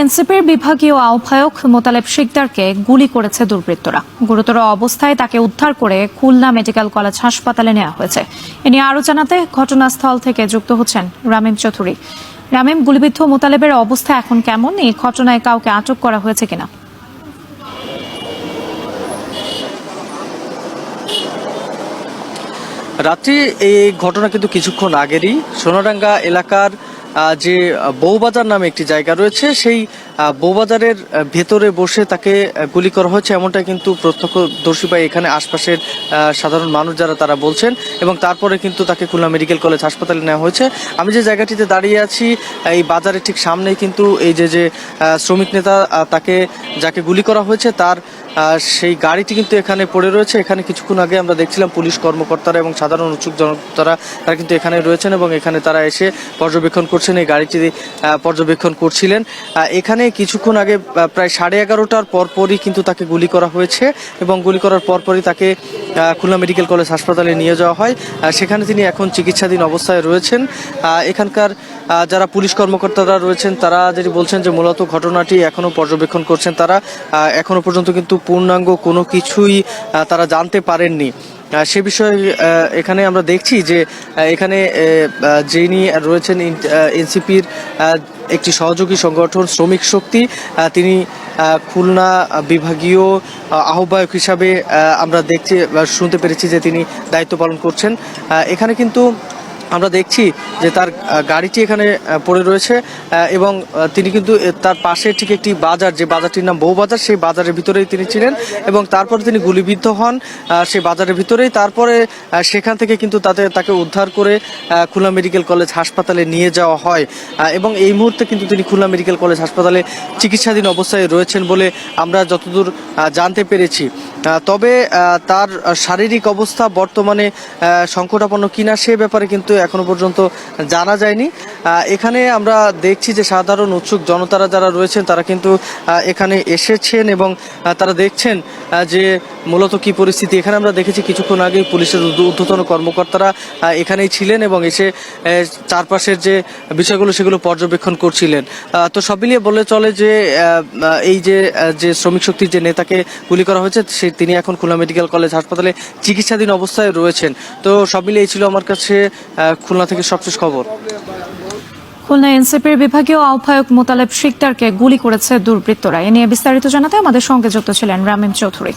এনসিপির বিভাগীয় আহ্বায়ক মোতালেব শিকদারকে গুলি করেছে দুর্বৃত্তরা। গুরুতর অবস্থায় তাকে উদ্ধার করে খুলনা মেডিকেল কলেজ হাসপাতালে নেওয়া হয়েছে। এ নিয়ে আরো জানাতে ঘটনাস্থল থেকে যুক্ত হচ্ছেন রামিম চৌধুরী। রামিম, গুলিবিদ্ধ মোতালেবের অবস্থা এখন কেমন? এই ঘটনায় কাউকে আটক করা হয়েছে কিনা? রাত্রি এই ঘটনা কিন্তু কিছুক্ষণ আগেরই সোনাডাঙ্গা এলাকার যে বউবাজার নামে একটি জায়গা রয়েছে, সেই বউবাজারের ভেতরে বসে তাকে গুলি করা হয়েছে, এমনটা কিন্তু প্রত্যক্ষদর্শী বা এখানে আশপাশের সাধারণ মানুষ যারা তারা বলছেন। এবং তারপরে কিন্তু তাকে খুলনা মেডিকেল কলেজ হাসপাতালে নেওয়া হয়েছে। আমি যে জায়গাটিতে দাঁড়িয়ে আছি, এই বাজারের ঠিক সামনেই কিন্তু এই যে শ্রমিক নেতা যাকে গুলি করা হয়েছে তার সেই গাড়িটি কিন্তু এখানে পড়ে রয়েছে। এখানে কিছুক্ষণ আগে আমরা দেখছিলাম পুলিশ কর্মকর্তারা এবং সাধারণ উৎসুক জনতারা তারা কিন্তু এখানে রয়েছেন এবং এখানে তারা এসে পর্যবেক্ষণ করছেন, এই গাড়িটি পর্যবেক্ষণ করছিলেন। এখানে কিছুক্ষণ আগে প্রায় 11:30টার পরপরই কিন্তু তাকে গুলি করা হয়েছে এবং গুলি করার পরপরই তাকে খুলনা মেডিকেল কলেজ হাসপাতালে নিয়ে যাওয়া হয়। সেখানে তিনি এখন চিকিৎসাধীন অবস্থায় রয়েছেন। এখানকার যারা পুলিশ কর্মকর্তারা রয়েছেন তারা যেটি বলছেন যে মূলত ঘটনাটি এখনো পর্যবেক্ষণ করছেন। তারা এখনো পর্যন্ত কিন্তু পূর্ণাঙ্গ কোনো কিছুই তারা জানতে পারেননি। সে বিষয়ে এখানে আমরা দেখছি যে এখানে যিনি রয়েছেন এনসিপির একটি সহযোগী সংগঠন শ্রমিক শক্তি, তিনি খুলনা বিভাগীয় আহ্বায়ক হিসাবে আমরা শুনতে পেরেছি যে তিনি দায়িত্ব পালন করছেন। এখানে কিন্তু আমরা দেখছি যে তার গাড়িটি এখানে পড়ে রয়েছে এবং তিনি কিন্তু তার পাশে ঠিক একটি বাজার, যে বাজারটির নাম বউবাজার, সেই বাজারের ভিতরেই তিনি ছিলেন এবং তারপরে তিনি গুলিবিদ্ধ হন সেই বাজারের ভিতরেই। তারপরে সেখান থেকে কিন্তু তাকে উদ্ধার করে খুলনা মেডিকেল কলেজ হাসপাতালে নিয়ে যাওয়া হয় এবং এই মুহূর্তে কিন্তু তিনি খুলনা মেডিকেল কলেজ হাসপাতালে চিকিৎসাধীন অবস্থায় রয়েছেন বলে আমরা যতদূর জানতে পেরেছি। তবে তার শারীরিক অবস্থা বর্তমানে সংকটাপন্ন কিনা সে ব্যাপারে কিন্তু এখনো পর্যন্ত জানা যায়নি। এখানে আমরা দেখছি যে সাধারণ উৎসুক জনতারা যারা রয়েছেন তারা কিন্তু এখানে এসেছেন এবং তারা দেখছেন যে মূলত কি পরিস্থিতি। এখানে আমরা দেখেছি কিছুক্ষণ আগে পুলিশের ঊর্ধ্বতন কর্মকর্তারা এখানেই ছিলেন এবং এসে চারপাশের যে বিষয়গুলো সেগুলো পর্যবেক্ষণ করছিলেন। তো সব মিলিয়ে বলে চলে যে এই যে শ্রমিক শক্তির যে নেতাকে গুলি করা হয়েছে তিনি এখন খুলনা মেডিকেল কলেজ হাসপাতালে চিকিৎসাধীন অবস্থায় রয়েছেন। তো সব মিলিয়ে এই ছিল আমার কাছে খুলনা থেকে সবশেষ খবর। খুলনা এনসিপির বিভাগীয় আহ্বায়ক মোতালেব শিকদারকে গুলি করেছে দুর্বৃত্তরা। এ নিয়ে বিস্তারিত জানাতে আমাদের সঙ্গে যুক্ত ছিলেন রামিম চৌধুরী।